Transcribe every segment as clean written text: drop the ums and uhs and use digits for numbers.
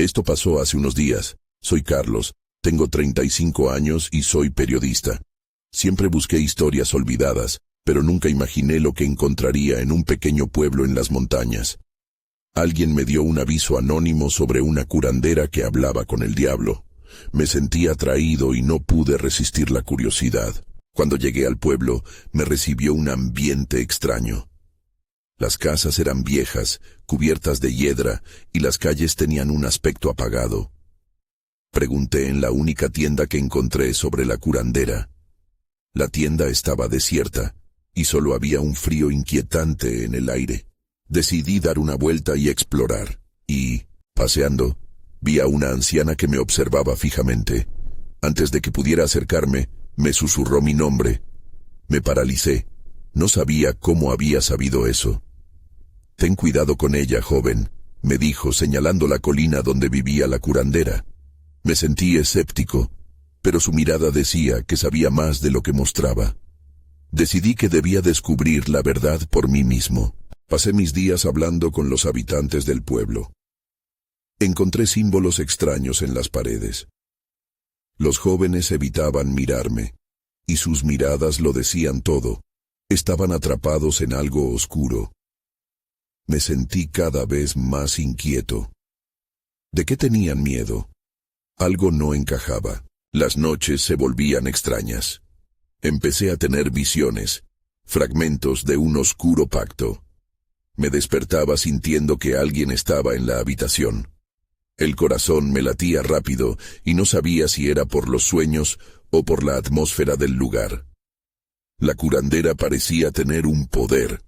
Esto pasó hace unos días. Soy Carlos, tengo 35 años y soy periodista. Siempre busqué historias olvidadas, pero nunca imaginé lo que encontraría en un pequeño pueblo en las montañas. Alguien me dio un aviso anónimo sobre una curandera que hablaba con el diablo. Me sentí atraído y no pude resistir la curiosidad. Cuando llegué al pueblo, me recibió un ambiente extraño. Las casas eran viejas, cubiertas de hiedra, y las calles tenían un aspecto apagado. Pregunté en la única tienda que encontré sobre la curandera. La tienda estaba desierta, y solo había un frío inquietante en el aire. Decidí dar una vuelta y explorar, y, paseando, vi a una anciana que me observaba fijamente. Antes de que pudiera acercarme, me susurró mi nombre. Me paralicé. No sabía cómo había sabido eso. «Ten cuidado con ella, joven», me dijo, señalando la colina donde vivía la curandera. Me sentí escéptico, pero su mirada decía que sabía más de lo que mostraba. Decidí que debía descubrir la verdad por mí mismo. Pasé mis días hablando con los habitantes del pueblo. Encontré símbolos extraños en las paredes. Los jóvenes evitaban mirarme, y sus miradas lo decían todo. Estaban atrapados en algo oscuro. Me sentí cada vez más inquieto. ¿De qué tenían miedo? Algo no encajaba. Las noches se volvían extrañas. Empecé a tener visiones, fragmentos de un oscuro pacto. Me despertaba sintiendo que alguien estaba en la habitación. El corazón me latía rápido y no sabía si era por los sueños o por la atmósfera del lugar. La curandera parecía tener un poder,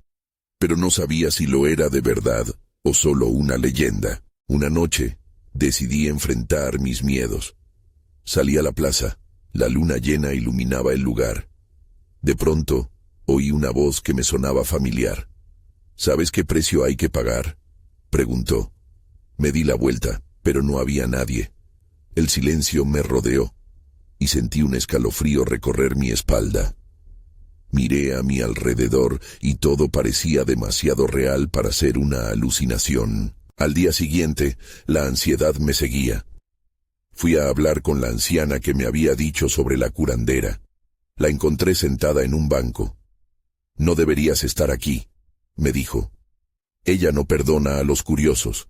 pero no sabía si lo era de verdad o solo una leyenda. Una noche, decidí enfrentar mis miedos. Salí a la plaza. La luna llena iluminaba el lugar. De pronto, oí una voz que me sonaba familiar. «¿Sabes qué precio hay que pagar?», preguntó. Me di la vuelta, pero no había nadie. El silencio me rodeó, y sentí un escalofrío recorrer mi espalda. Miré a mi alrededor y todo parecía demasiado real para ser una alucinación. Al día siguiente, la ansiedad me seguía. Fui a hablar con la anciana que me había dicho sobre la curandera. La encontré sentada en un banco. «No deberías estar aquí», me dijo. «Ella no perdona a los curiosos».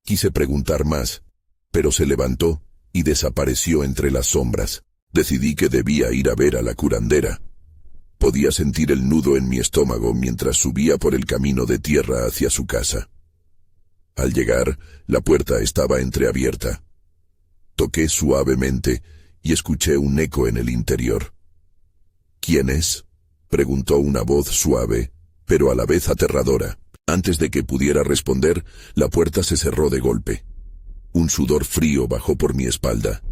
Quise preguntar más, pero se levantó y desapareció entre las sombras. Decidí que debía ir a ver a la curandera. Podía sentir el nudo en mi estómago mientras subía por el camino de tierra hacia su casa. Al llegar, la puerta estaba entreabierta. Toqué suavemente y escuché un eco en el interior. «¿Quién es?», preguntó una voz suave, pero a la vez aterradora. Antes de que pudiera responder, la puerta se cerró de golpe. Un sudor frío bajó por mi espalda.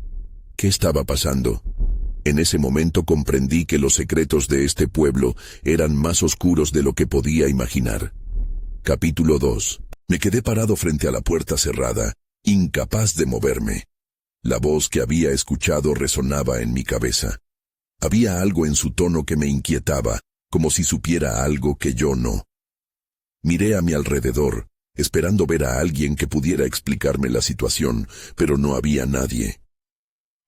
¿Qué estaba pasando? En ese momento comprendí que los secretos de este pueblo eran más oscuros de lo que podía imaginar. Capítulo 2. Me quedé parado frente a la puerta cerrada, incapaz de moverme. La voz que había escuchado resonaba en mi cabeza. Había algo en su tono que me inquietaba, como si supiera algo que yo no. Miré a mi alrededor, esperando ver a alguien que pudiera explicarme la situación, pero no había nadie.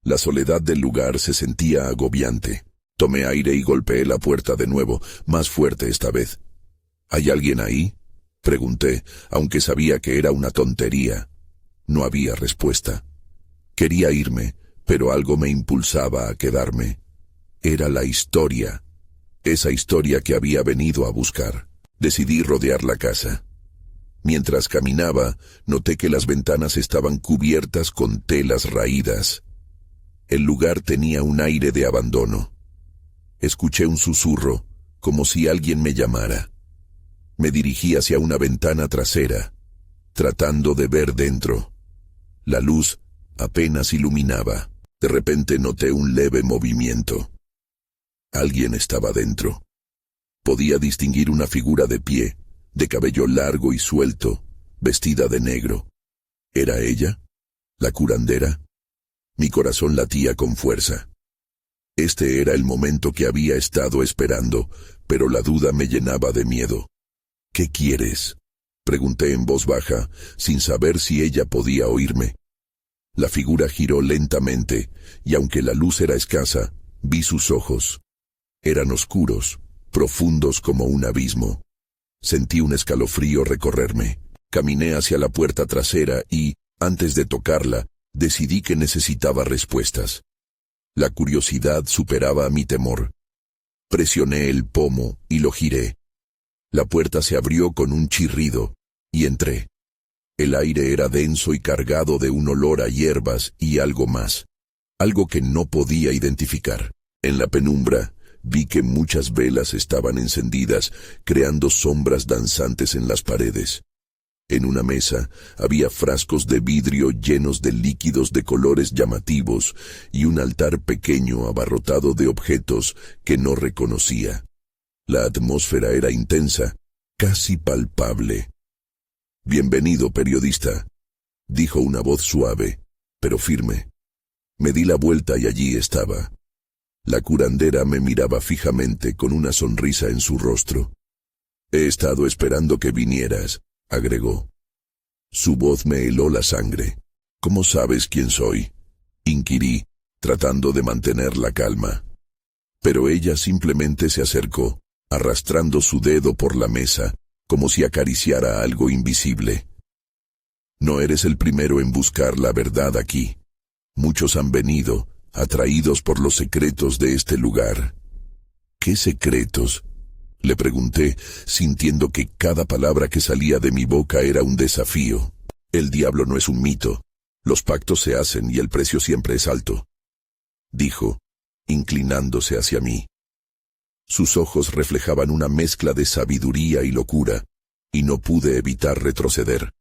La soledad del lugar se sentía agobiante. Tomé aire y golpeé la puerta de nuevo, más fuerte esta vez. «¿Hay alguien ahí?», pregunté, aunque sabía que era una tontería. No había respuesta. Quería irme, pero algo me impulsaba a quedarme. Era la historia, esa historia que había venido a buscar. Decidí rodear la casa. Mientras caminaba, noté que las ventanas estaban cubiertas con telas raídas. El lugar tenía un aire de abandono. Escuché un susurro, como si alguien me llamara. Me dirigí hacia una ventana trasera, tratando de ver dentro. La luz apenas iluminaba. De repente noté un leve movimiento. Alguien estaba dentro. Podía distinguir una figura de pie, de cabello largo y suelto, vestida de negro. ¿Era ella? ¿La curandera? Mi corazón latía con fuerza. Este era el momento que había estado esperando, pero la duda me llenaba de miedo. «¿Qué quieres?», pregunté en voz baja, sin saber si ella podía oírme. La figura giró lentamente, y aunque la luz era escasa, vi sus ojos. Eran oscuros, profundos como un abismo. Sentí un escalofrío recorrerme. Caminé hacia la puerta trasera y, antes de tocarla, decidí que necesitaba respuestas. La curiosidad superaba a mi temor. Presioné el pomo y lo giré. La puerta se abrió con un chirrido, y entré. El aire era denso y cargado de un olor a hierbas y algo más, algo que no podía identificar. En la penumbra, vi que muchas velas estaban encendidas, creando sombras danzantes en las paredes. En una mesa había frascos de vidrio llenos de líquidos de colores llamativos y un altar pequeño abarrotado de objetos que no reconocía. La atmósfera era intensa, casi palpable. «Bienvenido, periodista», dijo una voz suave, pero firme. Me di la vuelta y allí estaba. La curandera me miraba fijamente con una sonrisa en su rostro. «He estado esperando que vinieras», agregó. Su voz me heló la sangre. «¿Cómo sabes quién soy?», inquirí, tratando de mantener la calma. Pero ella simplemente se acercó, arrastrando su dedo por la mesa, como si acariciara algo invisible. «No eres el primero en buscar la verdad aquí. Muchos han venido, atraídos por los secretos de este lugar». «¿Qué secretos?», le pregunté, sintiendo que cada palabra que salía de mi boca era un desafío. «El diablo no es un mito. Los pactos se hacen y el precio siempre es alto», dijo, inclinándose hacia mí. Sus ojos reflejaban una mezcla de sabiduría y locura, y no pude evitar retroceder.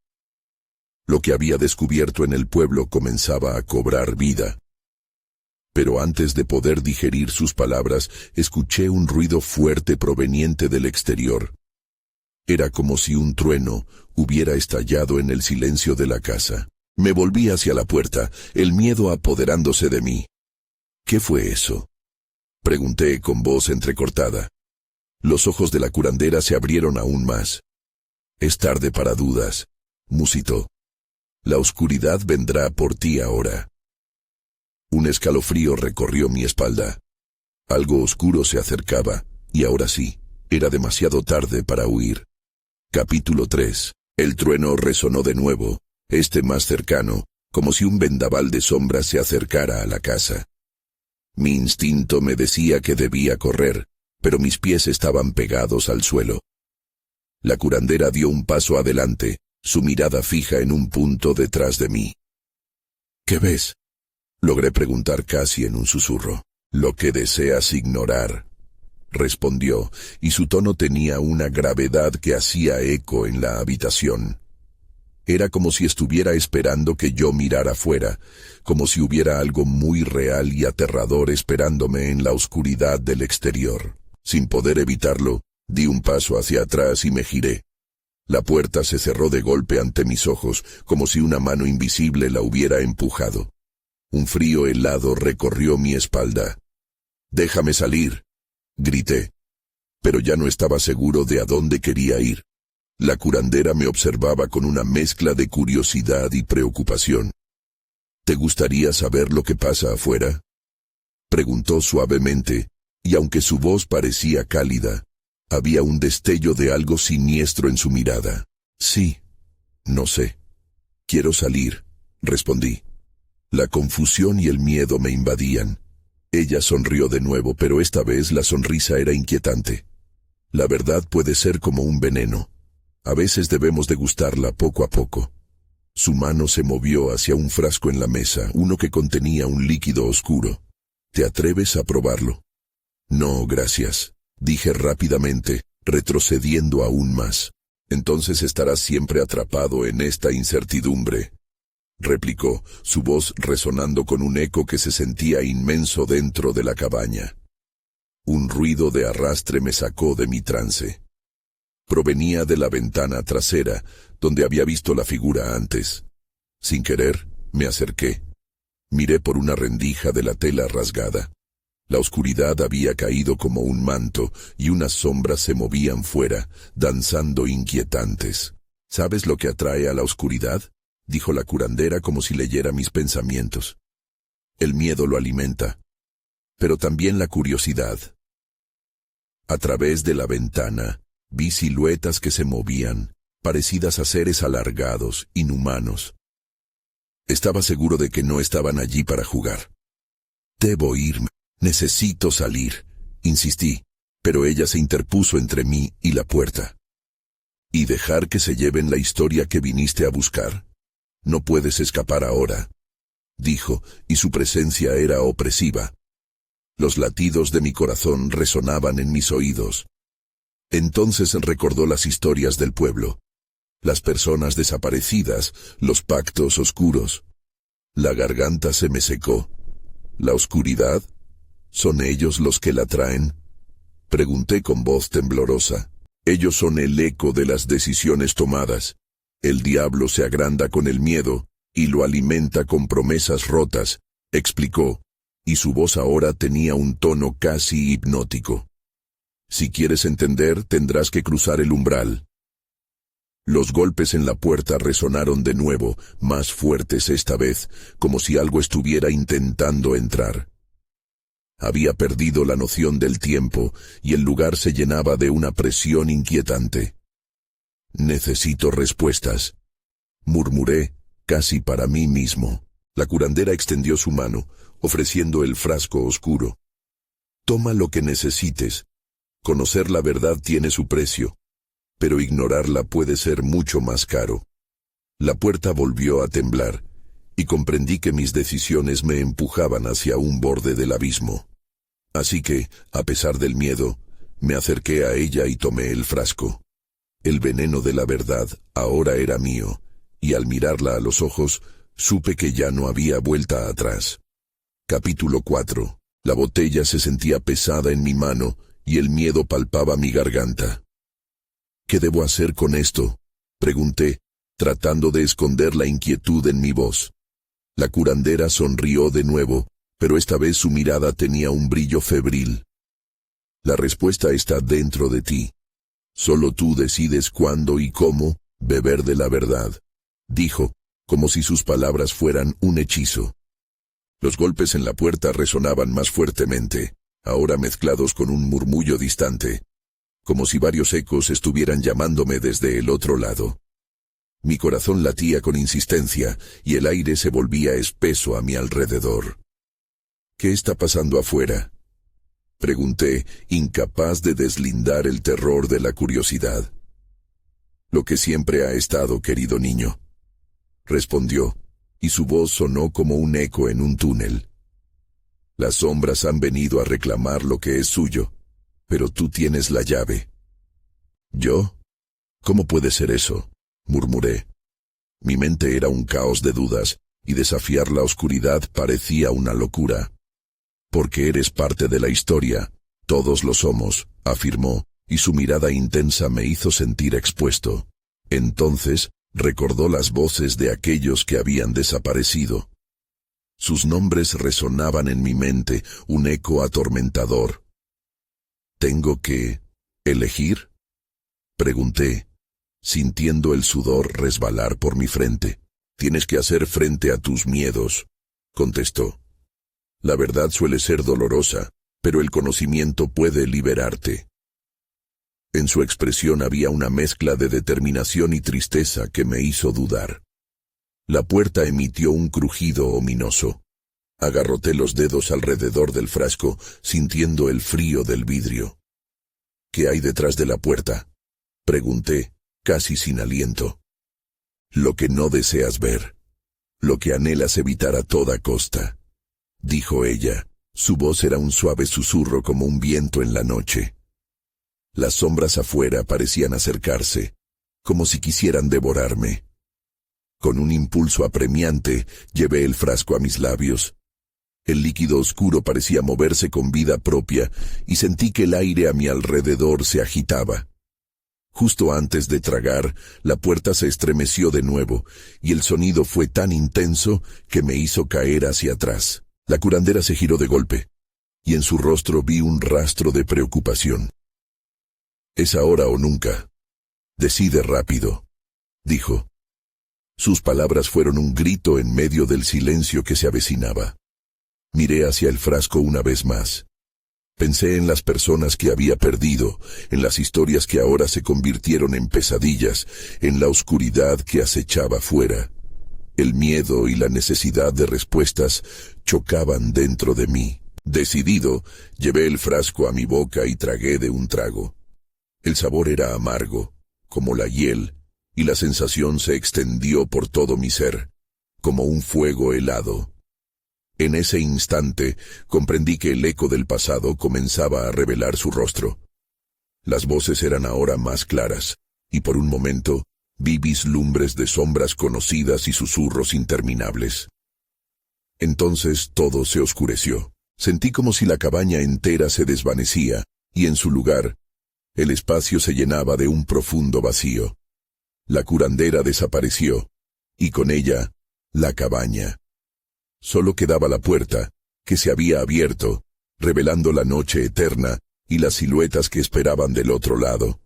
Lo que había descubierto en el pueblo comenzaba a cobrar vida. Pero antes de poder digerir sus palabras, escuché un ruido fuerte proveniente del exterior. Era como si un trueno hubiera estallado en el silencio de la casa. Me volví hacia la puerta, el miedo apoderándose de mí. «¿Qué fue eso?», pregunté con voz entrecortada. Los ojos de la curandera se abrieron aún más. «Es tarde para dudas», musitó. «La oscuridad vendrá por ti ahora». Un escalofrío recorrió mi espalda. Algo oscuro se acercaba, y ahora sí, era demasiado tarde para huir. Capítulo 3. El trueno resonó de nuevo, más cercano, como si un vendaval de sombras se acercara a la casa. Mi instinto me decía que debía correr, pero mis pies estaban pegados al suelo. La curandera dio un paso adelante, su mirada fija en un punto detrás de mí. «¿Qué ves?», logré preguntar casi en un susurro. «Lo que deseas ignorar», respondió, y su tono tenía una gravedad que hacía eco en la habitación. Era como si estuviera esperando que yo mirara fuera, como si hubiera algo muy real y aterrador esperándome en la oscuridad del exterior. Sin poder evitarlo, di un paso hacia atrás y me giré. La puerta se cerró de golpe ante mis ojos, como si una mano invisible la hubiera empujado. Un frío helado recorrió mi espalda. «Déjame salir», grité. Pero ya no estaba seguro de a dónde quería ir. La curandera me observaba con una mezcla de curiosidad y preocupación. «¿Te gustaría saber lo que pasa afuera?», preguntó suavemente, y aunque su voz parecía cálida, había un destello de algo siniestro en su mirada. «Sí, no sé. Quiero salir», respondí. La confusión y el miedo me invadían. Ella sonrió de nuevo, pero esta vez la sonrisa era inquietante. «La verdad puede ser como un veneno. A veces debemos degustarla poco a poco». Su mano se movió hacia un frasco en la mesa, uno que contenía un líquido oscuro. «¿Te atreves a probarlo?». «No, gracias», dije rápidamente, retrocediendo aún más. «Entonces estarás siempre atrapado en esta incertidumbre», replicó, su voz resonando con un eco que se sentía inmenso dentro de la cabaña. Un ruido de arrastre me sacó de mi trance. Provenía de la ventana trasera, donde había visto la figura antes. Sin querer, me acerqué. Miré por una rendija de la tela rasgada. La oscuridad había caído como un manto, y unas sombras se movían fuera, danzando inquietantes. «¿Sabes lo que atrae a la oscuridad?», dijo la curandera como si leyera mis pensamientos. El miedo lo alimenta, pero también la curiosidad. A través de la ventana, vi siluetas que se movían, parecidas a seres alargados, inhumanos. Estaba seguro de que no estaban allí para jugar. Debo irme, necesito salir, insistí, pero ella se interpuso entre mí y la puerta. ¿Y dejar que se lleven la historia que viniste a buscar? No puedes escapar ahora, dijo, y su presencia era opresiva. Los latidos de mi corazón resonaban en mis oídos. Entonces recordó las historias del pueblo, las personas desaparecidas, los pactos oscuros. La garganta se me secó. ¿La oscuridad? ¿Son ellos los que la traen? Pregunté con voz temblorosa. Ellos son el eco de las decisiones tomadas. El diablo se agranda con el miedo y lo alimenta con promesas rotas, explicó, y su voz ahora tenía un tono casi hipnótico. Si quieres entender, tendrás que cruzar el umbral. Los golpes en la puerta resonaron de nuevo, más fuertes esta vez, como si algo estuviera intentando entrar. Había perdido la noción del tiempo, y el lugar se llenaba de una presión inquietante. Necesito respuestas, murmuré, casi para mí mismo. La curandera extendió su mano, ofreciendo el frasco oscuro. Toma lo que necesites. Conocer la verdad tiene su precio, pero ignorarla puede ser mucho más caro. La puerta volvió a temblar, y comprendí que mis decisiones me empujaban hacia un borde del abismo. Así que, a pesar del miedo, me acerqué a ella y tomé el frasco. El veneno de la verdad ahora era mío, y al mirarla a los ojos, supe que ya no había vuelta atrás. Capítulo 4. La botella se sentía pesada en mi mano, y el miedo palpaba mi garganta. ¿Qué debo hacer con esto?, pregunté, tratando de esconder la inquietud en mi voz. La curandera sonrió de nuevo, pero esta vez su mirada tenía un brillo febril. La respuesta está dentro de ti. Solo tú decides cuándo y cómo beber de la verdad, dijo, como si sus palabras fueran un hechizo. Los golpes en la puerta resonaban más fuertemente, ahora mezclados con un murmullo distante, como si varios ecos estuvieran llamándome desde el otro lado. Mi corazón latía con insistencia y el aire se volvía espeso a mi alrededor. ¿Qué está pasando afuera?, pregunté, incapaz de deslindar el terror de la curiosidad. Lo que siempre ha estado, querido niño, respondió, y su voz sonó como un eco en un túnel. Las sombras han venido a reclamar lo que es suyo, pero tú tienes la llave. ¿Yo? ¿Cómo puede ser eso?, murmuré. Mi mente era un caos de dudas, y desafiar la oscuridad parecía una locura. Porque eres parte de la historia, todos lo somos, afirmó, y su mirada intensa me hizo sentir expuesto. Entonces, recordó las voces de aquellos que habían desaparecido. Sus nombres resonaban en mi mente, un eco atormentador. ¿Tengo que elegir?, pregunté, sintiendo el sudor resbalar por mi frente. Tienes que hacer frente a tus miedos, contestó. La verdad suele ser dolorosa, pero el conocimiento puede liberarte. En su expresión había una mezcla de determinación y tristeza que me hizo dudar. La puerta emitió un crujido ominoso. Agarroté los dedos alrededor del frasco, sintiendo el frío del vidrio. ¿Qué hay detrás de la puerta?, pregunté, casi sin aliento. Lo que no deseas ver. Lo que anhelas evitar a toda costa, dijo ella. Su voz era un suave susurro como un viento en la noche. Las sombras afuera parecían acercarse, como si quisieran devorarme. Con un impulso apremiante, llevé el frasco a mis labios. El líquido oscuro parecía moverse con vida propia, y sentí que el aire a mi alrededor se agitaba. Justo antes de tragar, la puerta se estremeció de nuevo, y el sonido fue tan intenso que me hizo caer hacia atrás. La curandera se giró de golpe, y en su rostro vi un rastro de preocupación. «Es ahora o nunca. Decide rápido», dijo. Sus palabras fueron un grito en medio del silencio que se avecinaba. Miré hacia el frasco una vez más. Pensé en las personas que había perdido, en las historias que ahora se convirtieron en pesadillas, en la oscuridad que acechaba fuera. El miedo y la necesidad de respuestas chocaban dentro de mí. Decidido, llevé el frasco a mi boca y tragué de un trago. El sabor era amargo, como la hiel, y la sensación se extendió por todo mi ser, como un fuego helado. En ese instante comprendí que el eco del pasado comenzaba a revelar su rostro. Las voces eran ahora más claras, y por un momento vi vislumbres de sombras conocidas y susurros interminables. Entonces todo se oscureció. Sentí como si la cabaña entera se desvanecía, y en su lugar, el espacio se llenaba de un profundo vacío. La curandera desapareció, y con ella, la cabaña. Solo quedaba la puerta, que se había abierto, revelando la noche eterna y las siluetas que esperaban del otro lado.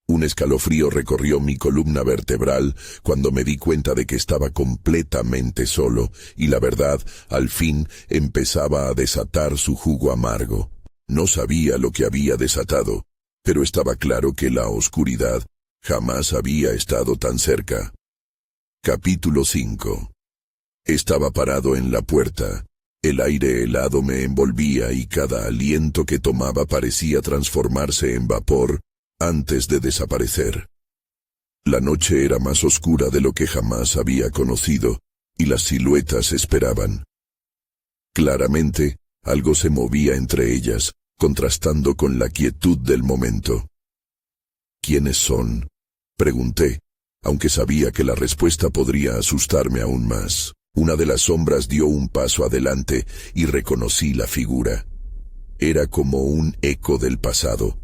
Un escalofrío recorrió mi columna vertebral cuando me di cuenta de que estaba completamente solo, y la verdad, al fin, empezaba a desatar su jugo amargo. No sabía lo que había desatado, pero estaba claro que la oscuridad jamás había estado tan cerca. Capítulo 5. Estaba parado en la puerta. El aire helado me envolvía y cada aliento que tomaba parecía transformarse en vapor antes de desaparecer. La noche era más oscura de lo que jamás había conocido, y las siluetas esperaban. Claramente, algo se movía entre ellas, contrastando con la quietud del momento. ¿Quiénes son?, pregunté, aunque sabía que la respuesta podría asustarme aún más. Una de las sombras dio un paso adelante y reconocí la figura. Era como un eco del pasado,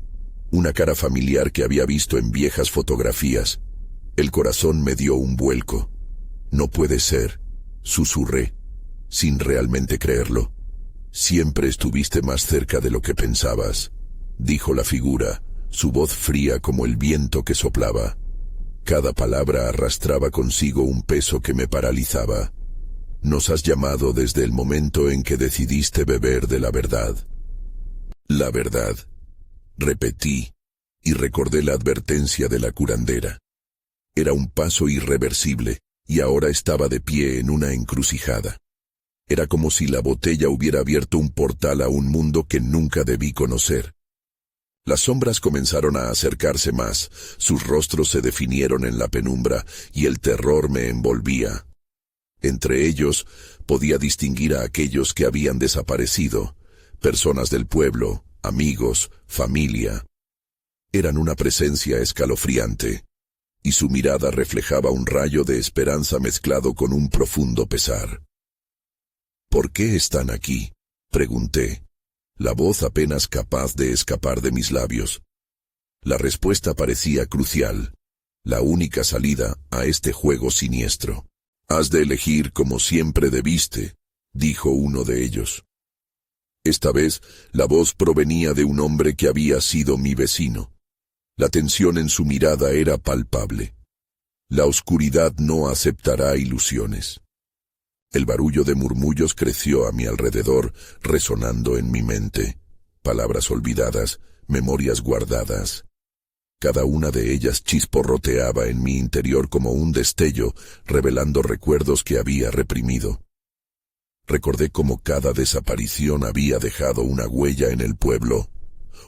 una cara familiar que había visto en viejas fotografías. El corazón me dio un vuelco. No puede ser, susurré, sin realmente creerlo. Siempre estuviste más cerca de lo que pensabas, dijo la figura, su voz fría como el viento que soplaba. Cada palabra arrastraba consigo un peso que me paralizaba. Nos has llamado desde el momento en que decidiste beber de la verdad. La verdad, repetí, y recordé la advertencia de la curandera. Era un paso irreversible, y ahora estaba de pie en una encrucijada. Era como si la botella hubiera abierto un portal a un mundo que nunca debí conocer. Las sombras comenzaron a acercarse más, sus rostros se definieron en la penumbra, y el terror me envolvía. Entre ellos, podía distinguir a aquellos que habían desaparecido, personas del pueblo, amigos, familia. Eran una presencia escalofriante, y su mirada reflejaba un rayo de esperanza mezclado con un profundo pesar. ¿Por qué están aquí?, pregunté, la voz apenas capaz de escapar de mis labios. La respuesta parecía crucial, la única salida a este juego siniestro. Has de elegir como siempre debiste, dijo uno de ellos. Esta vez, la voz provenía de un hombre que había sido mi vecino. La tensión en su mirada era palpable. La oscuridad no aceptará ilusiones. El barullo de murmullos creció a mi alrededor, resonando en mi mente. Palabras olvidadas, memorias guardadas. Cada una de ellas chisporroteaba en mi interior como un destello, revelando recuerdos que había reprimido. Recordé cómo cada desaparición había dejado una huella en el pueblo,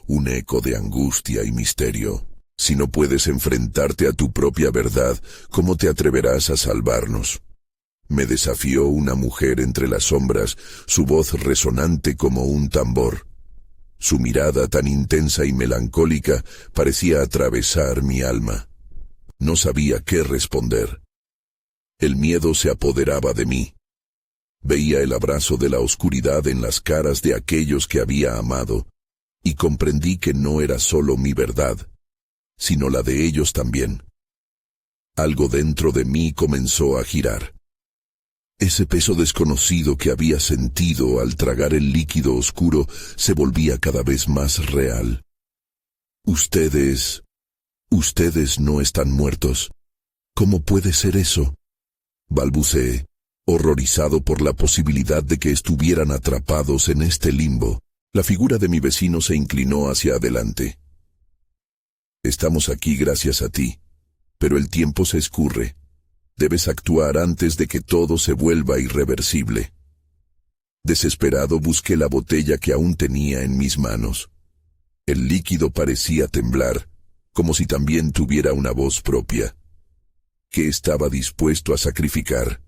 un eco de angustia y misterio. Si no puedes enfrentarte a tu propia verdad, ¿cómo te atreverás a salvarnos? Me desafió una mujer entre las sombras, su voz resonante como un tambor. Su mirada tan intensa y melancólica parecía atravesar mi alma. No sabía qué responder. El miedo se apoderaba de mí. Veía el abrazo de la oscuridad en las caras de aquellos que había amado, y comprendí que no era solo mi verdad, sino la de ellos también. Algo dentro de mí comenzó a girar. Ese peso desconocido que había sentido al tragar el líquido oscuro se volvía cada vez más real. Ustedes no están muertos. ¿Cómo puede ser eso?, balbuceé, horrorizado por la posibilidad de que estuvieran atrapados en este limbo. La figura de mi vecino se inclinó hacia adelante. Estamos aquí gracias a ti, pero el tiempo se escurre. Debes actuar antes de que todo se vuelva irreversible. Desesperado busqué la botella que aún tenía en mis manos. El líquido parecía temblar, como si también tuviera una voz propia. ¿Qué estaba dispuesto a sacrificar?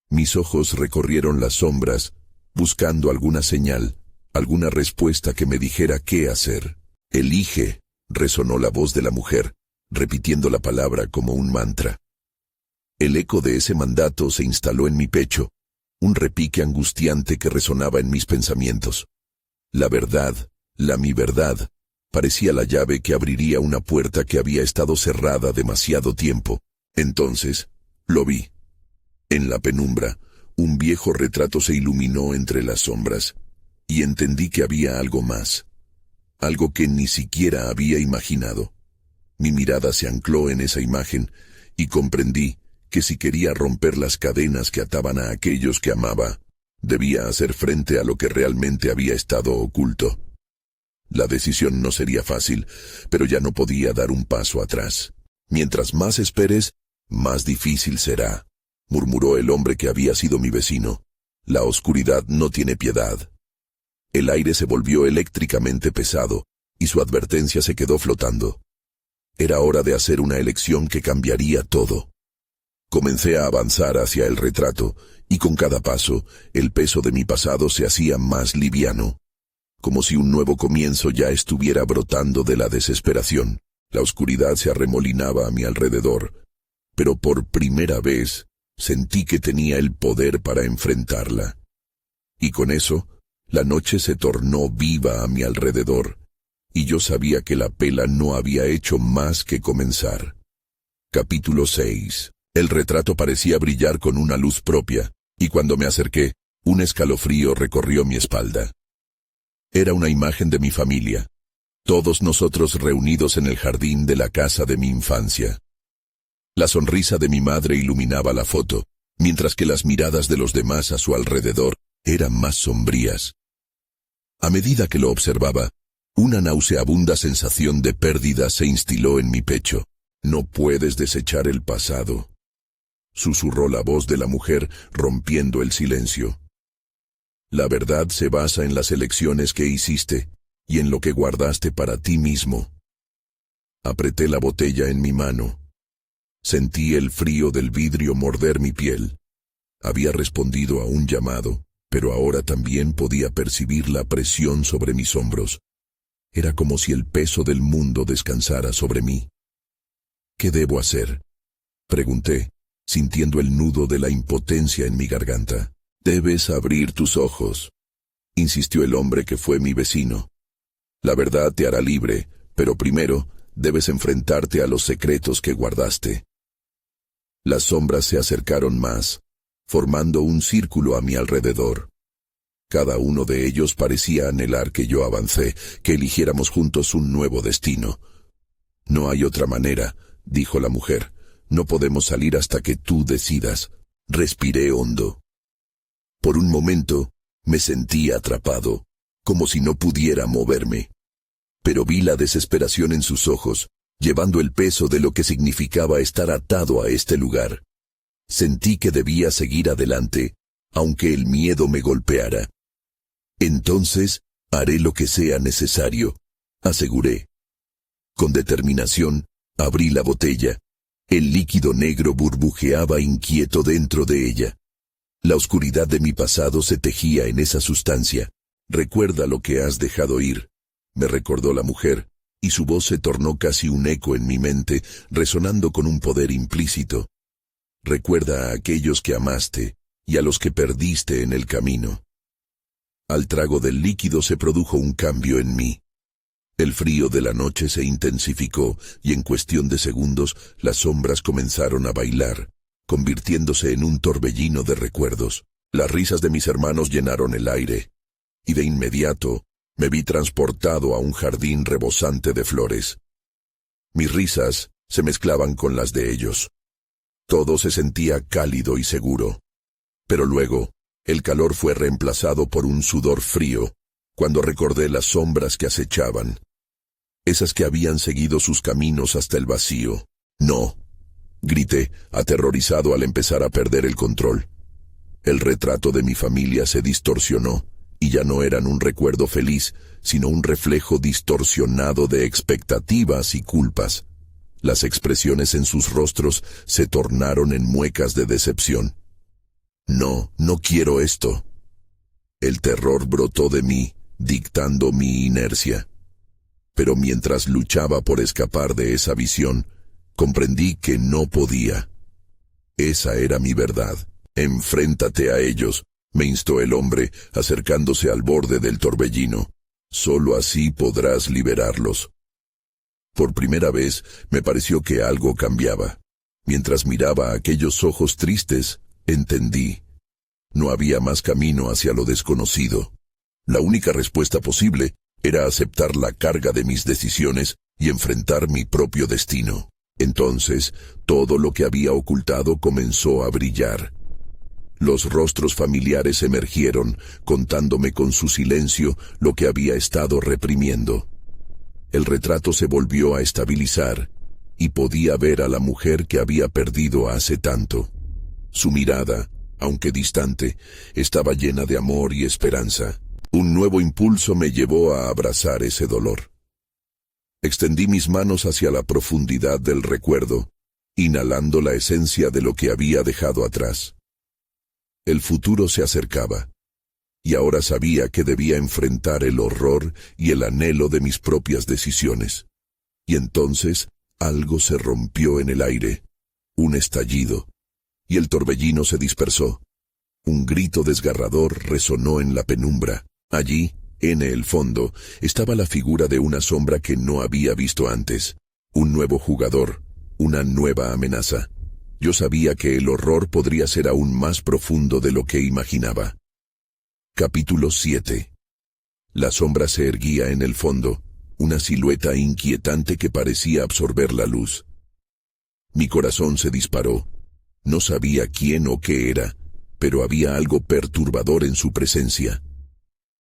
Mis ojos recorrieron las sombras, buscando alguna señal, alguna respuesta que me dijera qué hacer. Elige, resonó la voz de la mujer, repitiendo la palabra como un mantra. El eco de ese mandato se instaló en mi pecho, un repique angustiante que resonaba en mis pensamientos. La verdad, mi verdad, parecía la llave que abriría una puerta que había estado cerrada demasiado tiempo. Entonces, lo vi. En la penumbra, un viejo retrato se iluminó entre las sombras, y entendí que había algo más, algo que ni siquiera había imaginado. Mi mirada se ancló en esa imagen, y comprendí que si quería romper las cadenas que ataban a aquellos que amaba, debía hacer frente a lo que realmente había estado oculto. La decisión no sería fácil, pero ya no podía dar un paso atrás. Mientras más esperes, más difícil será, murmuró el hombre que había sido mi vecino. La oscuridad no tiene piedad. El aire se volvió eléctricamente pesado, y su advertencia se quedó flotando. Era hora de hacer una elección que cambiaría todo. Comencé a avanzar hacia el retrato, y con cada paso, el peso de mi pasado se hacía más liviano. Como si un nuevo comienzo ya estuviera brotando de la desesperación. La oscuridad se arremolinaba a mi alrededor, pero por primera vez sentí que tenía el poder para enfrentarla. Y con eso, la noche se tornó viva a mi alrededor, y yo sabía que la pela no había hecho más que comenzar. Capítulo 6. El retrato parecía brillar con una luz propia, y cuando me acerqué, un escalofrío recorrió mi espalda. Era una imagen de mi familia, todos nosotros reunidos en el jardín de la casa de mi infancia. La sonrisa de mi madre iluminaba la foto, mientras que las miradas de los demás a su alrededor eran más sombrías. A medida que lo observaba, una nauseabunda sensación de pérdida se instiló en mi pecho. No puedes desechar el pasado, susurró la voz de la mujer, rompiendo el silencio. La verdad se basa en las elecciones que hiciste, y en lo que guardaste para ti mismo. Apreté la botella en mi mano. Sentí el frío del vidrio morder mi piel. Había respondido a un llamado, pero ahora también podía percibir la presión sobre mis hombros. Era como si el peso del mundo descansara sobre mí. ¿Qué debo hacer?, pregunté, sintiendo el nudo de la impotencia en mi garganta. Debes abrir tus ojos, insistió el hombre que fue mi vecino. La verdad te hará libre, pero primero debes enfrentarte a los secretos que guardaste. Las sombras se acercaron más, formando un círculo a mi alrededor. Cada uno de ellos parecía anhelar que yo avancé, que eligiéramos juntos un nuevo destino. No hay otra manera, dijo la mujer. No podemos salir hasta que tú decidas. Respiré hondo. Por un momento, me sentí atrapado, como si no pudiera moverme. Pero vi la desesperación en sus ojos, llevando el peso de lo que significaba estar atado a este lugar. Sentí que debía seguir adelante, aunque el miedo me golpeara. Entonces, haré lo que sea necesario, aseguré. Con determinación, abrí la botella. El líquido negro burbujeaba inquieto dentro de ella. La oscuridad de mi pasado se tejía en esa sustancia. Recuerda lo que has dejado ir, me recordó la mujer, y su voz se tornó casi un eco en mi mente, resonando con un poder implícito. Recuerda a aquellos que amaste, y a los que perdiste en el camino. Al trago del líquido se produjo un cambio en mí. El frío de la noche se intensificó, y en cuestión de segundos las sombras comenzaron a bailar, convirtiéndose en un torbellino de recuerdos. Las risas de mis hermanos llenaron el aire, y de inmediato me vi transportado a un jardín rebosante de flores. Mis risas se mezclaban con las de ellos. Todo se sentía cálido y seguro. Pero luego, el calor fue reemplazado por un sudor frío, cuando recordé las sombras que acechaban. Esas que habían seguido sus caminos hasta el vacío. No, grité, aterrorizado al empezar a perder el control. El retrato de mi familia se distorsionó, y ya no eran un recuerdo feliz, sino un reflejo distorsionado de expectativas y culpas. Las expresiones en sus rostros se tornaron en muecas de decepción. No, no quiero esto. El terror brotó de mí, dictando mi inercia. Pero mientras luchaba por escapar de esa visión, comprendí que no podía. Esa era mi verdad. Enfréntate a ellos, me instó el hombre, acercándose al borde del torbellino. Solo así podrás liberarlos. Por primera vez me pareció que algo cambiaba. Mientras miraba aquellos ojos tristes, entendí. No había más camino hacia lo desconocido. La única respuesta posible era aceptar la carga de mis decisiones y enfrentar mi propio destino. Entonces, todo lo que había ocultado comenzó a brillar. Los rostros familiares emergieron, contándome con su silencio lo que había estado reprimiendo. El retrato se volvió a estabilizar, y podía ver a la mujer que había perdido hace tanto. Su mirada, aunque distante, estaba llena de amor y esperanza. Un nuevo impulso me llevó a abrazar ese dolor. Extendí mis manos hacia la profundidad del recuerdo, inhalando la esencia de lo que había dejado atrás. El futuro se acercaba, y ahora sabía que debía enfrentar el horror y el anhelo de mis propias decisiones. Y entonces algo se rompió en el aire, un estallido, y el torbellino se dispersó. Un grito desgarrador resonó en la penumbra. Allí, en el fondo, estaba la figura de una sombra que no había visto antes. Un nuevo jugador, una nueva amenaza. Yo sabía que el horror podría ser aún más profundo de lo que imaginaba. Capítulo 7. La sombra se erguía en el fondo, una silueta inquietante que parecía absorber la luz. Mi corazón se disparó. No sabía quién o qué era, pero había algo perturbador en su presencia.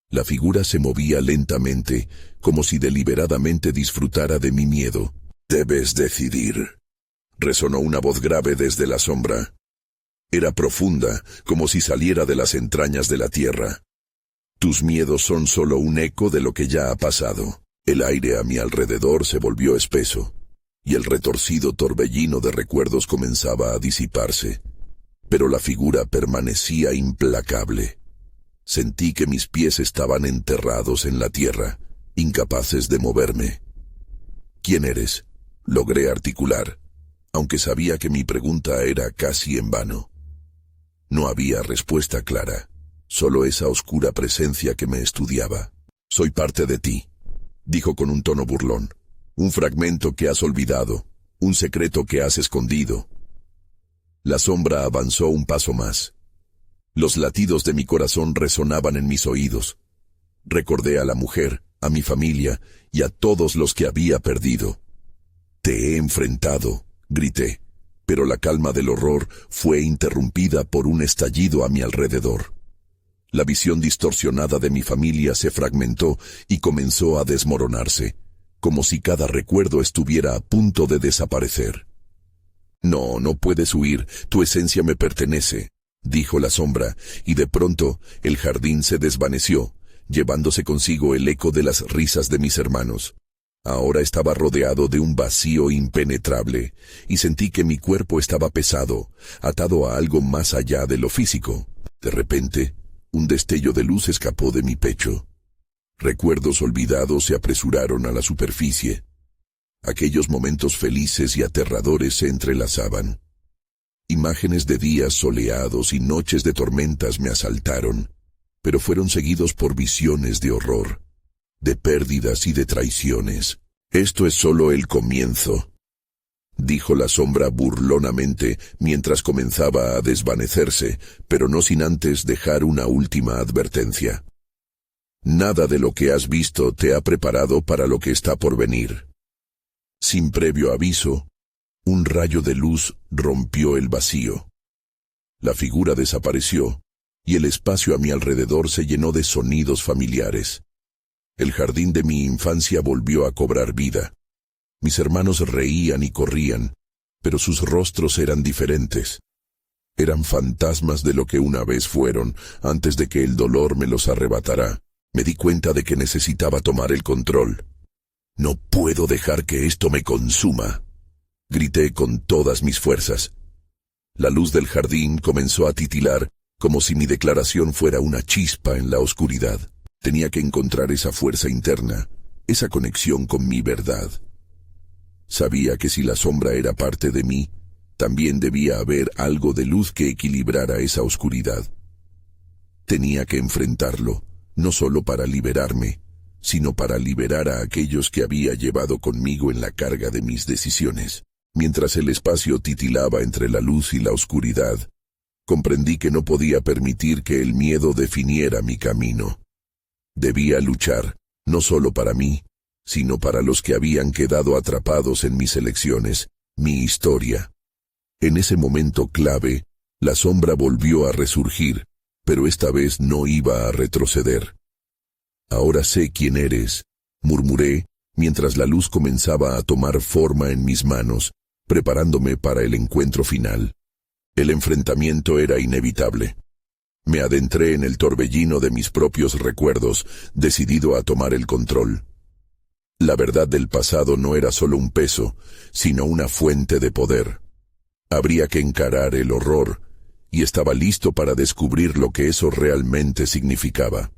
La figura se movía lentamente, como si deliberadamente disfrutara de mi miedo. «Debes decidir», resonó una voz grave desde la sombra. Era profunda, como si saliera de las entrañas de la tierra. «Tus miedos son solo un eco de lo que ya ha pasado». El aire a mi alrededor se volvió espeso, y el retorcido torbellino de recuerdos comenzaba a disiparse. Pero la figura permanecía implacable. Sentí que mis pies estaban enterrados en la tierra, incapaces de moverme. «¿Quién eres?», logré articular, aunque sabía que mi pregunta era casi en vano. No había respuesta clara, solo esa oscura presencia que me estudiaba. «Soy parte de ti», dijo con un tono burlón. «Un fragmento que has olvidado, un secreto que has escondido». La sombra avanzó un paso más. Los latidos de mi corazón resonaban en mis oídos. Recordé a la mujer, a mi familia y a todos los que había perdido. «Te he enfrentado», grité, pero la calma del horror fue interrumpida por un estallido a mi alrededor. La visión distorsionada de mi familia se fragmentó y comenzó a desmoronarse, como si cada recuerdo estuviera a punto de desaparecer. «No, no puedes huir, tu esencia me pertenece», dijo la sombra, y de pronto el jardín se desvaneció, llevándose consigo el eco de las risas de mis hermanos. Ahora estaba rodeado de un vacío impenetrable, y sentí que mi cuerpo estaba pesado, atado a algo más allá de lo físico. De repente, un destello de luz escapó de mi pecho. Recuerdos olvidados se apresuraron a la superficie. Aquellos momentos felices y aterradores se entrelazaban. Imágenes de días soleados y noches de tormentas me asaltaron, pero fueron seguidos por visiones de horror, de pérdidas y de traiciones. «Esto es solo el comienzo», dijo la sombra burlonamente mientras comenzaba a desvanecerse, pero no sin antes dejar una última advertencia. «Nada de lo que has visto te ha preparado para lo que está por venir». Sin previo aviso, Un rayo de luz rompió el vacío. La figura desapareció, y el espacio a mi alrededor se llenó de sonidos familiares. El jardín de mi infancia volvió a cobrar vida. Mis hermanos reían y corrían, pero sus rostros eran diferentes. Eran fantasmas de lo que una vez fueron, antes de que el dolor me los arrebatara. Me di cuenta de que necesitaba tomar el control. «No puedo dejar que esto me consuma», grité con todas mis fuerzas. La luz del jardín comenzó a titilar, como si mi declaración fuera una chispa en la oscuridad. Tenía que encontrar esa fuerza interna, esa conexión con mi verdad. Sabía que si la sombra era parte de mí, también debía haber algo de luz que equilibrara esa oscuridad. Tenía que enfrentarlo, no solo para liberarme, sino para liberar a aquellos que había llevado conmigo en la carga de mis decisiones. Mientras el espacio titilaba entre la luz y la oscuridad, comprendí que no podía permitir que el miedo definiera mi camino. Debía luchar, no solo para mí, sino para los que habían quedado atrapados en mis elecciones, mi historia. En ese momento clave, la sombra volvió a resurgir, pero esta vez no iba a retroceder. «Ahora sé quién eres», murmuré, mientras la luz comenzaba a tomar forma en mis manos, preparándome para el encuentro final. El enfrentamiento era inevitable. Me adentré en el torbellino de mis propios recuerdos, decidido a tomar el control. La verdad del pasado no era solo un peso, sino una fuente de poder. Habría que encarar el horror, y estaba listo para descubrir lo que eso realmente significaba.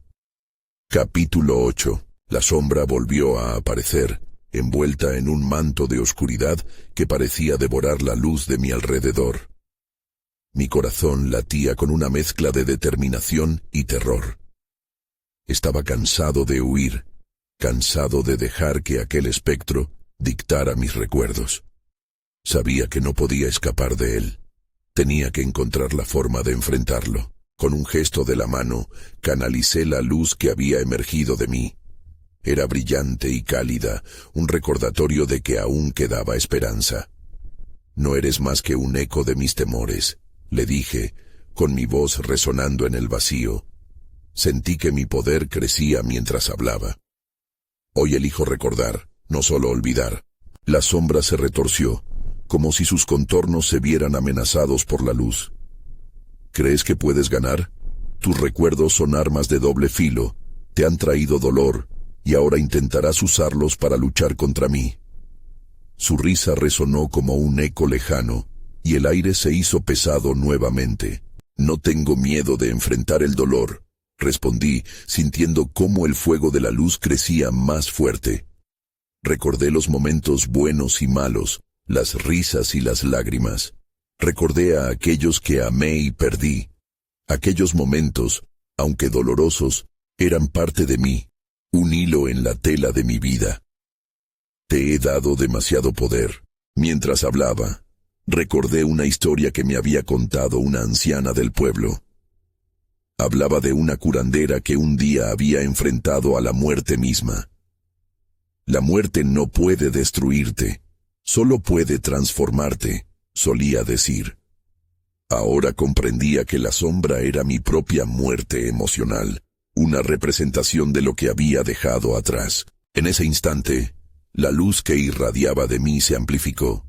Capítulo 8. La sombra volvió a aparecer, envuelta en un manto de oscuridad que parecía devorar la luz de mi alrededor. Mi corazón latía con una mezcla de determinación y terror. Estaba cansado de huir, cansado de dejar que aquel espectro dictara mis recuerdos. Sabía que no podía escapar de él. Tenía que encontrar la forma de enfrentarlo. Con un gesto de la mano, canalicé la luz que había emergido de mí. Era brillante y cálida, un recordatorio de que aún quedaba esperanza. «No eres más que un eco de mis temores», le dije, con mi voz resonando en el vacío. Sentí que mi poder crecía mientras hablaba. «Hoy elijo recordar, no solo olvidar». La sombra se retorció, como si sus contornos se vieran amenazados por la luz. «¿Crees que puedes ganar? Tus recuerdos son armas de doble filo, te han traído dolor, y ahora intentarás usarlos para luchar contra mí». Su risa resonó como un eco lejano, y el aire se hizo pesado nuevamente. «No tengo miedo de enfrentar el dolor», respondí, sintiendo cómo el fuego de la luz crecía más fuerte. Recordé los momentos buenos y malos, las risas y las lágrimas. Recordé a aquellos que amé y perdí. Aquellos momentos, aunque dolorosos, eran parte de mí, un hilo en la tela de mi vida. «Te he dado demasiado poder». Mientras hablaba, recordé una historia que me había contado una anciana del pueblo. Hablaba de una curandera que un día había enfrentado a la muerte misma. «La muerte no puede destruirte, solo puede transformarte», solía decir. Ahora comprendía que la sombra era mi propia muerte emocional, una representación de lo que había dejado atrás. En ese instante, la luz que irradiaba de mí se amplificó.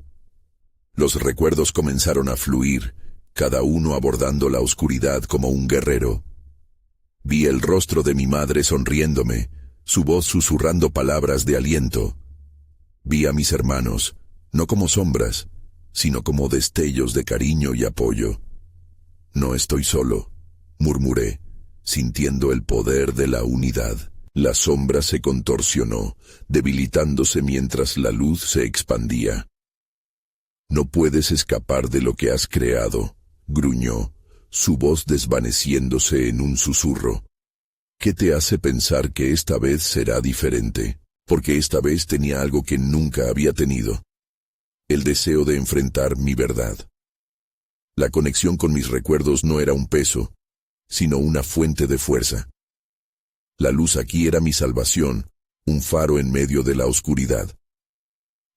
Los recuerdos comenzaron a fluir, cada uno abordando la oscuridad como un guerrero. Vi el rostro de mi madre sonriéndome, su voz susurrando palabras de aliento. Vi a mis hermanos, no como sombras, sino como destellos de cariño y apoyo. «No estoy solo», murmuré, sintiendo el poder de la unidad. La sombra se contorsionó, debilitándose mientras la luz se expandía. «No puedes escapar de lo que has creado», gruñó, su voz desvaneciéndose en un susurro. «¿Qué te hace pensar que esta vez será diferente?» Porque esta vez tenía algo que nunca había tenido. El deseo de enfrentar mi verdad. La conexión con mis recuerdos no era un peso, sino una fuente de fuerza. La luz aquí era mi salvación, un faro en medio de la oscuridad.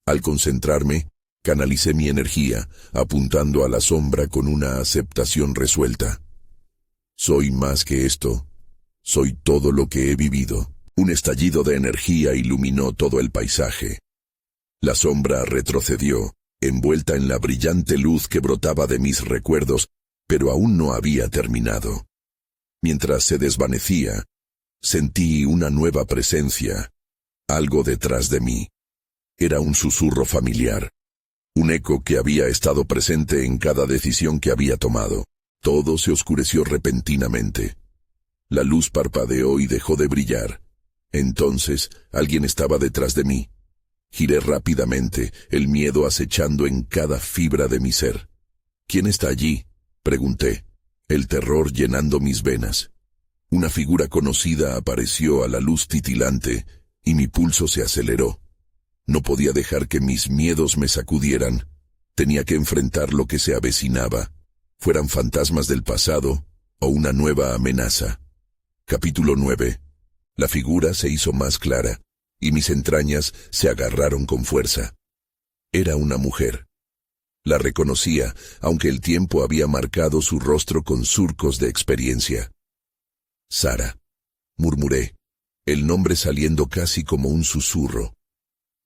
Al concentrarme, Canalicé mi energía, apuntando a la sombra con una aceptación resuelta. Soy más que esto. Soy todo lo que he vivido. Un estallido de energía iluminó todo el paisaje. La sombra retrocedió, envuelta en la brillante luz que brotaba de mis recuerdos, pero aún no había terminado. Mientras se desvanecía, sentí una nueva presencia, algo detrás de mí. Era un susurro familiar, un eco que había estado presente en cada decisión que había tomado. Todo se oscureció repentinamente. La luz parpadeó y dejó de brillar. Entonces, alguien estaba detrás de mí. Giré rápidamente, el miedo acechando en cada fibra de mi ser. ¿Quién está allí?, pregunté, el terror llenando mis venas. Una figura conocida apareció a la luz titilante, y mi pulso se aceleró. No podía dejar que mis miedos me sacudieran. Tenía que enfrentar lo que se avecinaba, fueran fantasmas del pasado o una nueva amenaza. Capítulo 9. La figura se hizo más clara, y mis entrañas se agarraron con fuerza. Era una mujer. La reconocía, aunque el tiempo había marcado su rostro con surcos de experiencia. Sara, murmuré, el nombre saliendo casi como un susurro.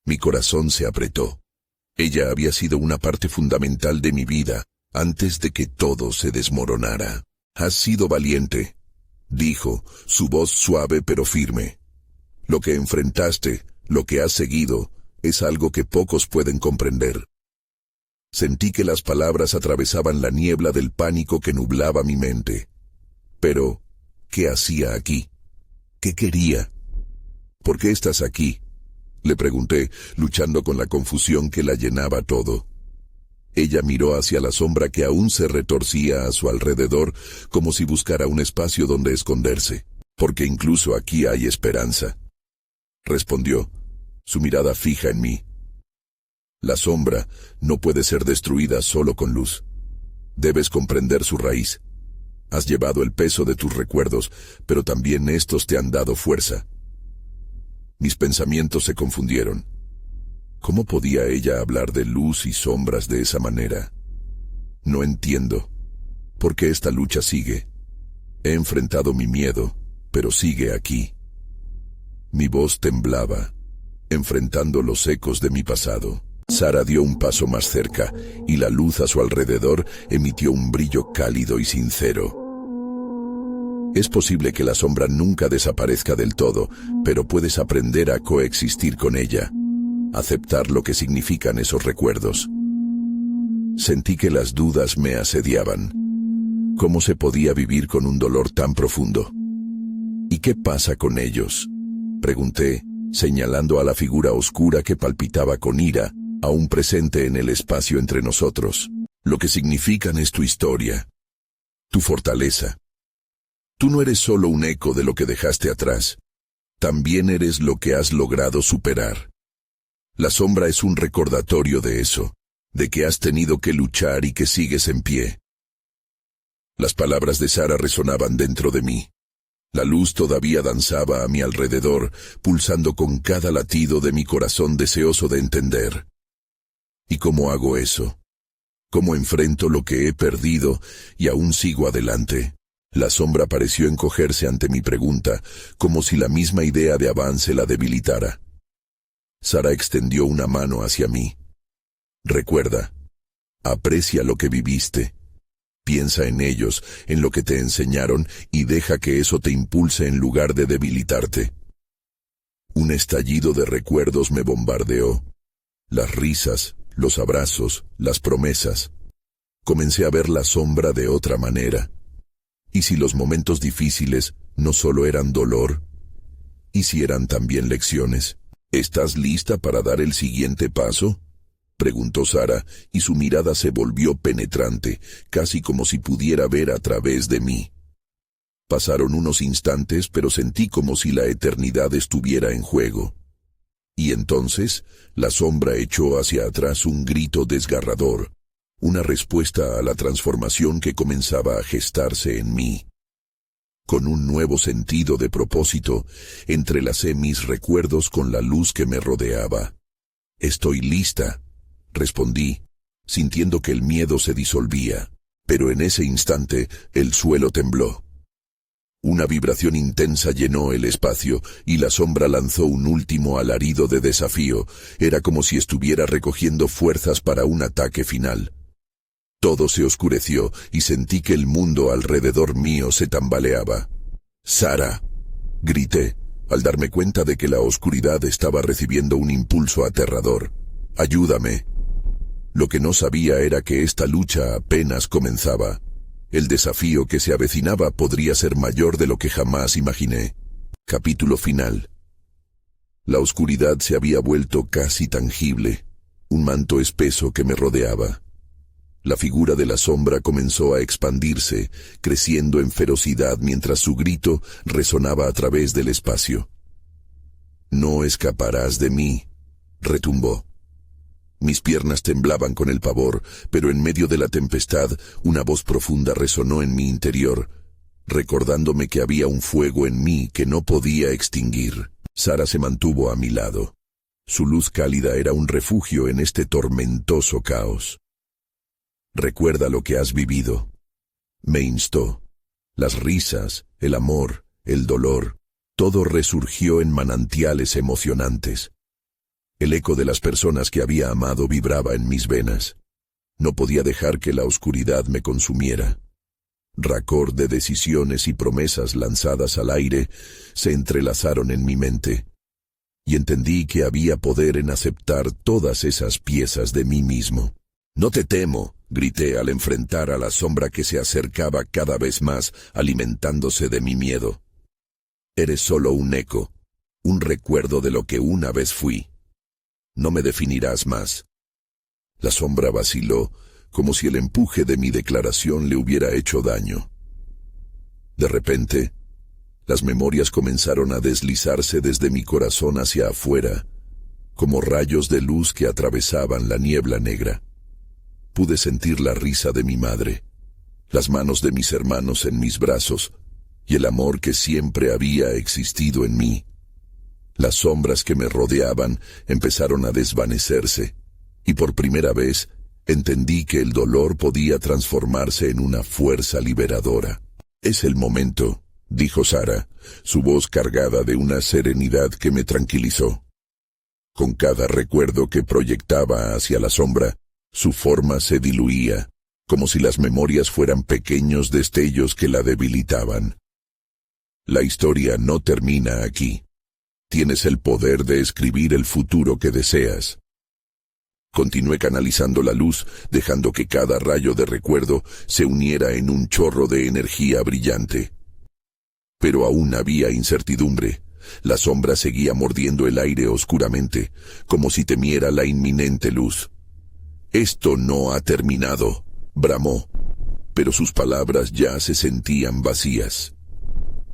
Mi corazón se apretó. Ella había sido una parte fundamental de mi vida, antes de que todo se desmoronara. Has sido valiente, dijo, su voz suave pero firme. Lo que enfrentaste, lo que has seguido, es algo que pocos pueden comprender. Sentí que las palabras atravesaban la niebla del pánico que nublaba mi mente. Pero, ¿qué hacía aquí? ¿Qué quería? ¿Por qué estás aquí?, le pregunté, luchando con la confusión que la llenaba todo. Ella miró hacia la sombra que aún se retorcía a su alrededor, como si buscara un espacio donde esconderse. Porque incluso aquí hay esperanza, respondió, su mirada fija en mí. La sombra no puede ser destruida solo con luz. Debes comprender su raíz. Has llevado el peso de tus recuerdos, pero también estos te han dado fuerza. Mis pensamientos se confundieron. ¿Cómo podía ella hablar de luz y sombras de esa manera? No entiendo. ¿Por qué esta lucha sigue? He enfrentado mi miedo, pero sigue aquí. Mi voz temblaba, enfrentando los ecos de mi pasado. Sara dio un paso más cerca, y la luz a su alrededor emitió un brillo cálido y sincero. Es posible que la sombra nunca desaparezca del todo, pero puedes aprender a coexistir con ella, aceptar lo que significan esos recuerdos. Sentí que las dudas me asediaban. ¿Cómo se podía vivir con un dolor tan profundo? ¿Y qué pasa con ellos?, pregunté, señalando a la figura oscura que palpitaba con ira, aún presente en el espacio entre nosotros. Lo que significan es tu historia, tu fortaleza. Tú no eres solo un eco de lo que dejaste atrás, también eres lo que has logrado superar. La sombra es un recordatorio de eso, de que has tenido que luchar y que sigues en pie. Las palabras de Sara resonaban dentro de mí. La luz todavía danzaba a mi alrededor, pulsando con cada latido de mi corazón deseoso de entender. ¿Y cómo hago eso? ¿Cómo enfrento lo que he perdido y aún sigo adelante? La sombra pareció encogerse ante mi pregunta, como si la misma idea de avance la debilitara. Sara extendió una mano hacia mí. Recuerda, aprecia lo que viviste. Piensa en ellos, en lo que te enseñaron, y deja que eso te impulse en lugar de debilitarte. Un estallido de recuerdos me bombardeó. Las risas, los abrazos, las promesas. Comencé a ver la sombra de otra manera. ¿Y si los momentos difíciles no solo eran dolor? ¿Y si eran también lecciones? ¿Estás lista para dar el siguiente paso?, preguntó Sara, y su mirada se volvió penetrante, casi como si pudiera ver a través de mí. Pasaron unos instantes, pero sentí como si la eternidad estuviera en juego. Y entonces, la sombra echó hacia atrás un grito desgarrador, una respuesta a la transformación que comenzaba a gestarse en mí. Con un nuevo sentido de propósito, entrelacé mis recuerdos con la luz que me rodeaba. Estoy lista, respondí, sintiendo que el miedo se disolvía, pero en ese instante el suelo tembló. Una vibración intensa llenó el espacio y la sombra lanzó un último alarido de desafío. Era como si estuviera recogiendo fuerzas para un ataque final. Todo se oscureció y sentí que el mundo alrededor mío se tambaleaba. «¡Sara!», grité, al darme cuenta de que la oscuridad estaba recibiendo un impulso aterrador. «¡Ayúdame!». Lo que no sabía era que esta lucha apenas comenzaba. El desafío que se avecinaba podría ser mayor de lo que jamás imaginé. Capítulo final. La oscuridad se había vuelto casi tangible, un manto espeso que me rodeaba. La figura de la sombra comenzó a expandirse, creciendo en ferocidad mientras su grito resonaba a través del espacio. «No escaparás de mí», retumbó. Mis piernas temblaban con el pavor, pero en medio de la tempestad, una voz profunda resonó en mi interior, recordándome que había un fuego en mí que no podía extinguir. Sara se mantuvo a mi lado. Su luz cálida era un refugio en este tormentoso caos. «Recuerda lo que has vivido», me instó. Las risas, el amor, el dolor, todo resurgió en manantiales emocionantes. El eco de las personas que había amado vibraba en mis venas. No podía dejar que la oscuridad me consumiera. Racor de decisiones y promesas lanzadas al aire se entrelazaron en mi mente, y entendí que había poder en aceptar todas esas piezas de mí mismo. «No te temo», grité al enfrentar a la sombra que se acercaba cada vez más, alimentándose de mi miedo. «Eres solo un eco, un recuerdo de lo que una vez fui. No me definirás más». La sombra vaciló, como si el empuje de mi declaración le hubiera hecho daño. De repente, las memorias comenzaron a deslizarse desde mi corazón hacia afuera, como rayos de luz que atravesaban la niebla negra. Pude sentir la risa de mi madre, las manos de mis hermanos en mis brazos, y el amor que siempre había existido en mí. Las sombras que me rodeaban empezaron a desvanecerse, y por primera vez entendí que el dolor podía transformarse en una fuerza liberadora. «Es el momento», dijo Sara, su voz cargada de una serenidad que me tranquilizó. Con cada recuerdo que proyectaba hacia la sombra, su forma se diluía, como si las memorias fueran pequeños destellos que la debilitaban. «La historia no termina aquí. Tienes el poder de escribir el futuro que deseas». Continué canalizando la luz, dejando que cada rayo de recuerdo se uniera en un chorro de energía brillante. Pero aún había incertidumbre. La sombra seguía mordiendo el aire oscuramente, como si temiera la inminente luz. «Esto no ha terminado», bramó, pero sus palabras ya se sentían vacías.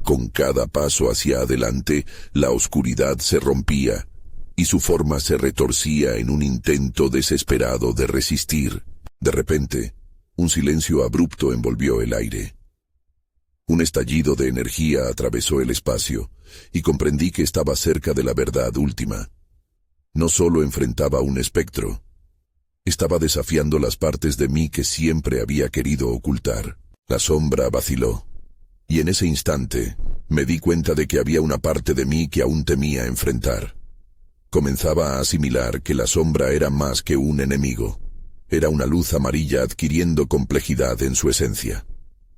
Con cada paso hacia adelante, la oscuridad se rompía, y su forma se retorcía en un intento desesperado de resistir. De repente, un silencio abrupto envolvió el aire. Un estallido de energía atravesó el espacio, y comprendí que estaba cerca de la verdad última. No solo enfrentaba un espectro, estaba desafiando las partes de mí que siempre había querido ocultar. La sombra vaciló, y en ese instante me di cuenta de que había una parte de mí que aún temía enfrentar. Comenzaba a asimilar que la sombra era más que un enemigo. Era una luz amarilla adquiriendo complejidad en su esencia.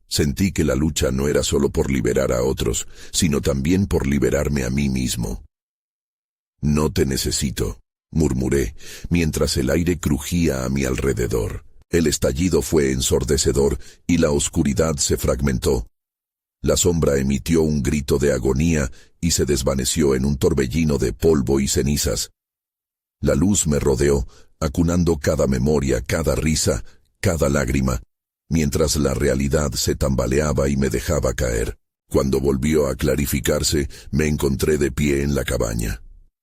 Sentí que la lucha no era solo por liberar a otros, sino también por liberarme a mí mismo. «No te necesito», murmuré, mientras el aire crujía a mi alrededor. El estallido fue ensordecedor y la oscuridad se fragmentó. La sombra emitió un grito de agonía y se desvaneció en un torbellino de polvo y cenizas. La luz me rodeó, acunando cada memoria, cada risa, cada lágrima, mientras la realidad se tambaleaba y me dejaba caer. Cuando volvió a clarificarse, me encontré de pie en la cabaña.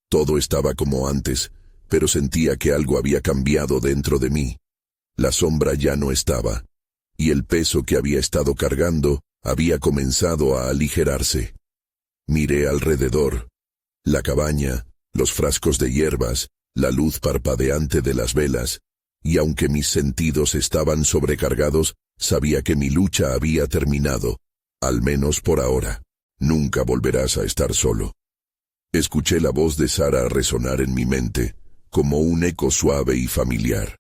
Todo estaba como antes, pero sentía que algo había cambiado dentro de mí. La sombra ya no estaba, y el peso que había estado cargando había comenzado a aligerarse. Miré alrededor. La cabaña, los frascos de hierbas, la luz parpadeante de las velas, y aunque mis sentidos estaban sobrecargados, sabía que mi lucha había terminado, al menos por ahora. Nunca volverás a estar solo. Escuché la voz de Sara resonar en mi mente, como un eco suave y familiar.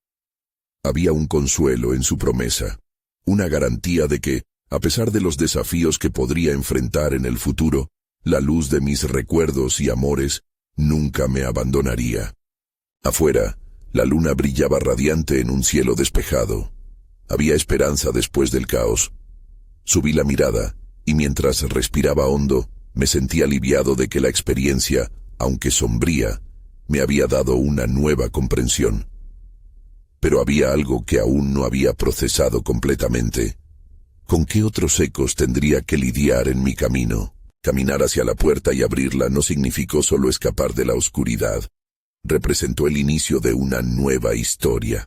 Había un consuelo en su promesa, una garantía de que, a pesar de los desafíos que podría enfrentar en el futuro, la luz de mis recuerdos y amores nunca me abandonaría. Afuera, la luna brillaba radiante en un cielo despejado. Había esperanza después del caos. Subí la mirada, y mientras respiraba hondo, me sentí aliviado de que la experiencia, aunque sombría, me había dado una nueva comprensión. Pero había algo que aún no había procesado completamente. ¿Con qué otros ecos tendría que lidiar en mi camino? Caminar hacia la puerta y abrirla no significó solo escapar de la oscuridad. Representó el inicio de una nueva historia.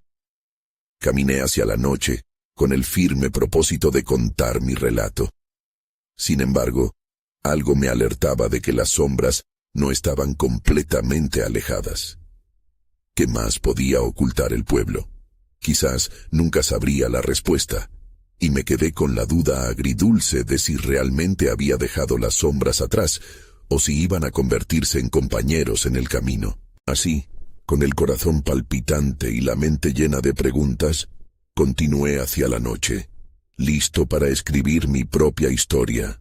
Caminé hacia la noche, con el firme propósito de contar mi relato. Sin embargo, algo me alertaba de que las sombras no estaban completamente alejadas. ¿Qué más podía ocultar el pueblo? Quizás nunca sabría la respuesta, y me quedé con la duda agridulce de si realmente había dejado las sombras atrás, o si iban a convertirse en compañeros en el camino. Así, con el corazón palpitante y la mente llena de preguntas, continué hacia la noche, listo para escribir mi propia historia.